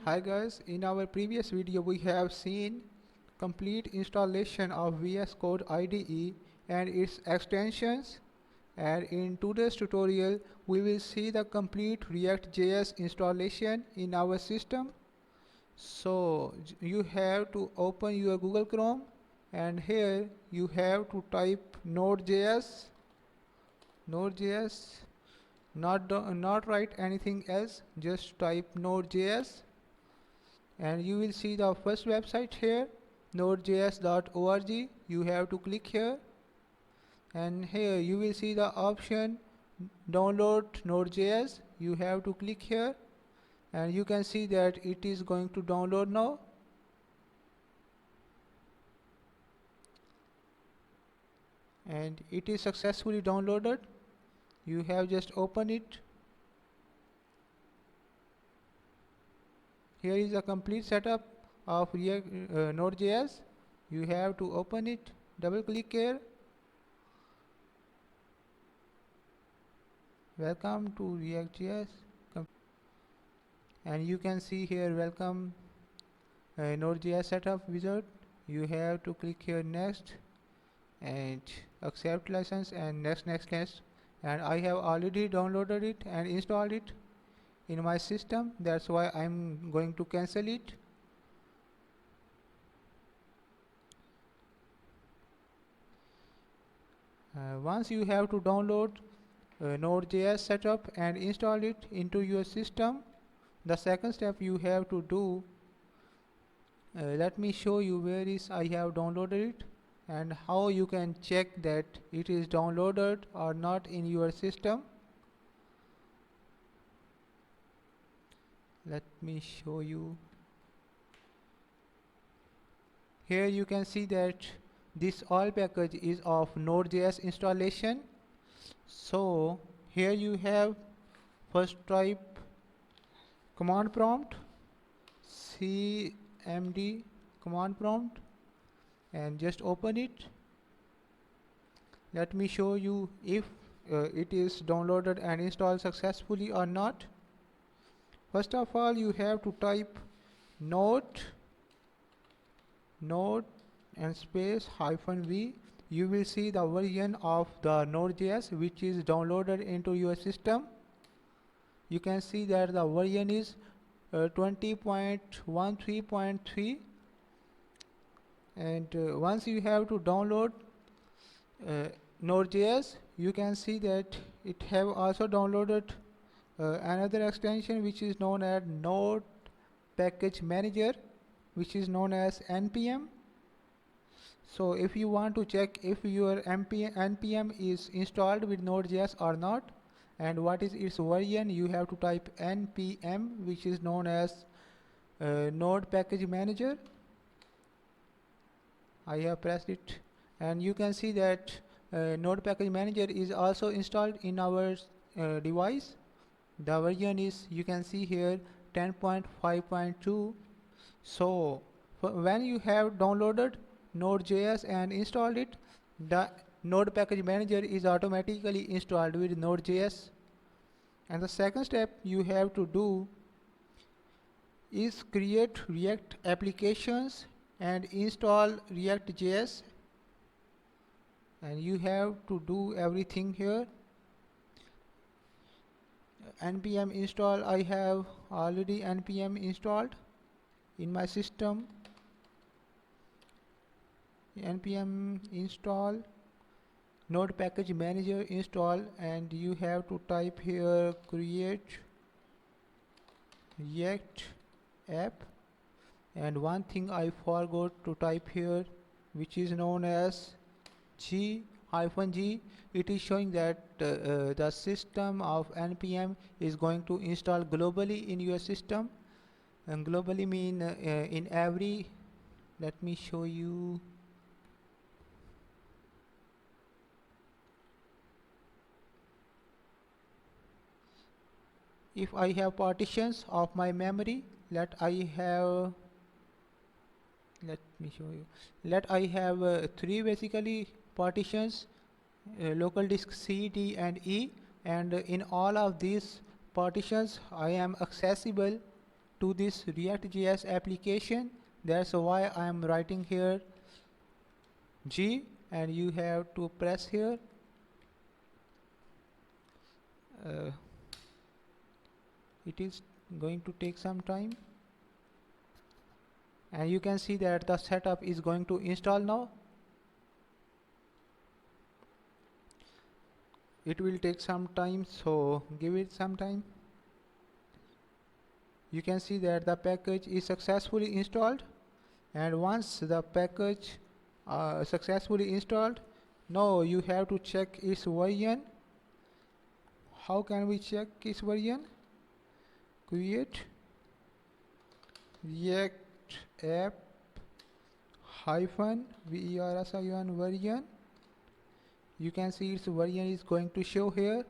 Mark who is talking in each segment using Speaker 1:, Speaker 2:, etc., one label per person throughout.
Speaker 1: Hi guys, in our previous video we have seen complete installation of VS Code IDE and its extensions, and in today's tutorial we will see the complete React.js installation in our system. So you have to open your Google Chrome, and here you have to type Node.js, not write anything else, just type Node.js, and you will see the first website here, nodejs.org. You have to click here, and here you will see the option download node.js. You have to click here, and you can see that it is going to download now. And it is successfully downloaded. You have just opened it. Here is a complete setup of React Node.js. You have to open it, double click here. Welcome to React.js, and you can see here welcome Node.js setup wizard. You have to click here next and accept license and next, and I have already downloaded it and installed it in my system. That's why I'm going to cancel it. Once you have to download Node.js setup and install it into your system, the second step you have to do, let me show you where is I have downloaded it and how you can check that it is downloaded or not in your system. Let me show you. Here you can see that this all package is of Node.js installation. So here you have first type command prompt, cmd command prompt, and just open it. Let me show you if it is downloaded and installed successfully or not. First of all, you have to type node and space -v. You will see the version of the Node.js which is downloaded into your system. You can see that the version is 20.13.3, and once you have to download Node.js, you can see that it have also downloaded another extension which is known as Node Package Manager, which is known as npm. So if you want to check if your npm is installed with Node.js or not and what is its version, you have to type npm, which is known as Node Package Manager. I have pressed it, and you can see that Node Package Manager is also installed in our device. The version is, you can see here, 10.5.2. So when you have downloaded Node.js and installed it, the Node Package Manager is automatically installed with Node.js. And the second step you have to do is create React applications and install React.js, and you have to do everything here. Npm install, I have already npm installed in my system. Npm install Node Package Manager install, and you have to type here create React app. And one thing I forgot to type here, which is known as g-g. It is showing that the system of npm is going to install globally in your system, and globally mean in every. Let me show you. If I have partitions of my memory, let I have, let me show you, let I have 3 basically partitions, local disk C, D and E, and in all of these partitions I am accessible to this React.js application. That's why I am writing here G, and you have to press here. It is going to take some time, and you can see that the setup is going to install now. It will take some time, so give it some time. You can see that the package is successfully installed, and once the package successfully installed, now you have to check its version. How can we check its version? Create React app hyphen version version. You can see its version is going to show here,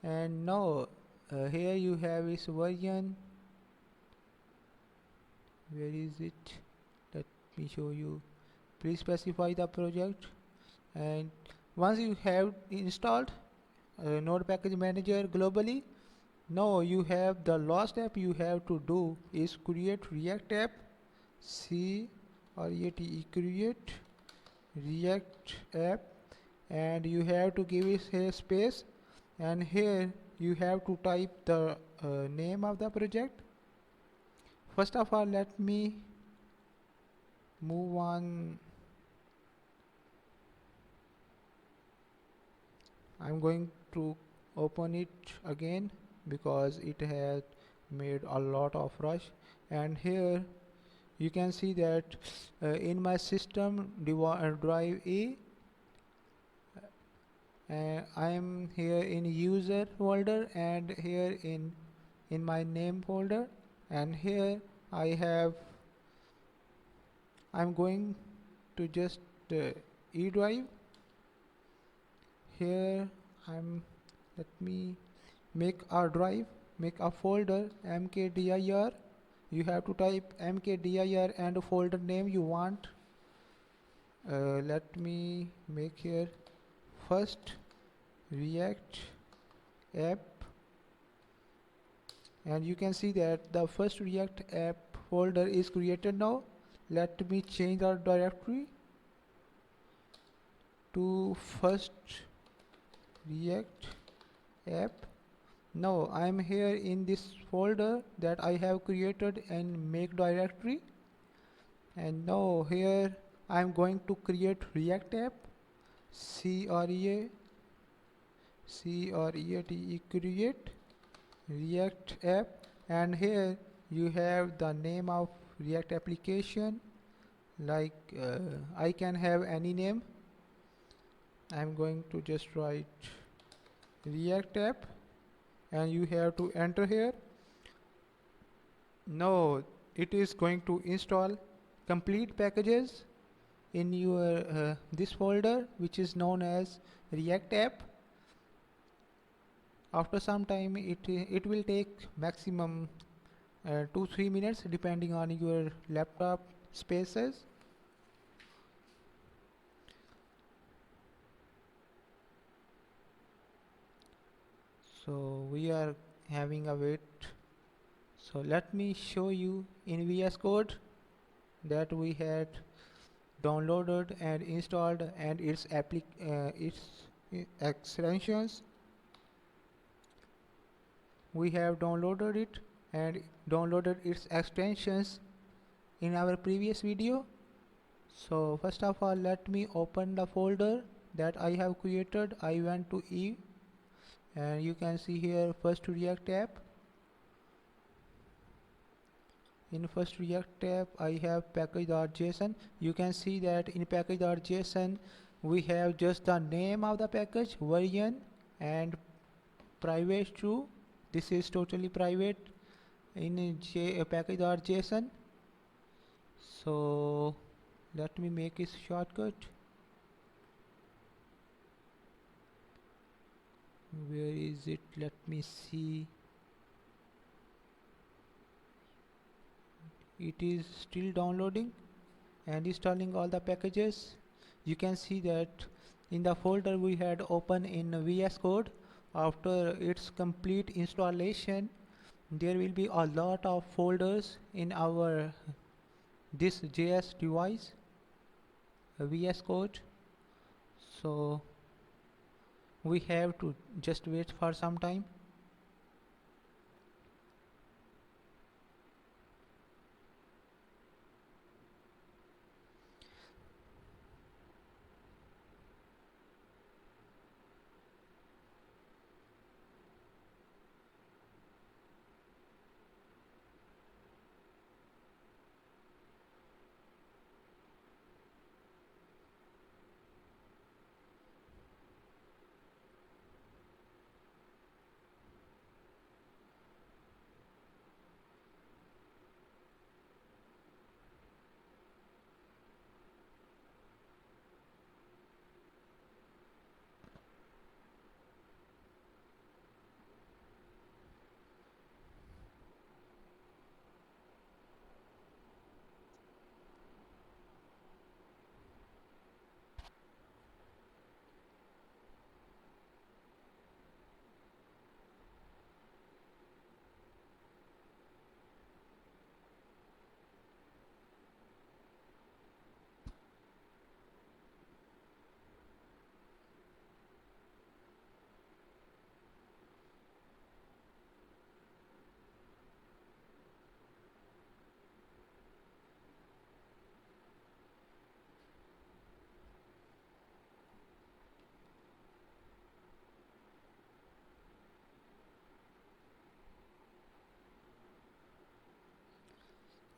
Speaker 1: and now here you have its version. Where is it? Let me show you. Please specify the project, and once you have installed Node Package Manager globally, now you have the last step you have to do is create React app. create React app, and you have to give it a space, and here you have to type the name of the project. First of all, let me move on. I'm going to open it again because it has made a lot of rush, and here you can see that in my system drive A, I am here in user folder, and here in my name folder, and here I'm going to just E drive. Here let me make a drive, make a folder mkdir. You have to type mkdir and a folder name you want. Let me make here first React app, and you can see that the first React app folder is created now. Let me change our directory to first React app. Now I am here in this folder that I have created and make directory, and now here I am going to create React app. create React app, and here you have the name of React application. Like I can have any name. I'm going to just write React app, and you have to enter here. Now it is going to install complete packages in your this folder, which is known as React app. After some time, it will take maximum 2-3 minutes depending on your laptop spaces. So we are having a wait. So let me show you in VS Code that we had downloaded and installed, and its extensions. We have downloaded it and downloaded its extensions in our previous video. So first of all, let me open the folder that I have created. I went to E, and you can see here first React app. In first React app I have package.json. You can see that in package.json we have just the name of the package, version, and private true. This is totally private in package.json. So let me make a shortcut. Where is it? Let me see. It is still downloading and installing all the packages. You can see that in the folder we had open in VS Code, After its complete installation, there will be a lot of folders in our this JS device, VS Code. So we have to just wait for some time.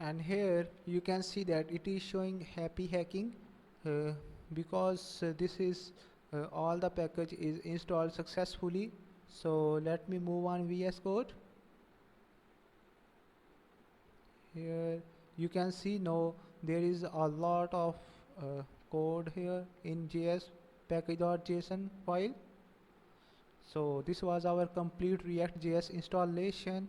Speaker 1: And here you can see that it is showing happy hacking, uh, because this is all the package is installed successfully. So let me move on VS Code. Here you can see now there is a lot of code here in JS package.json file. So this was our complete React.js installation.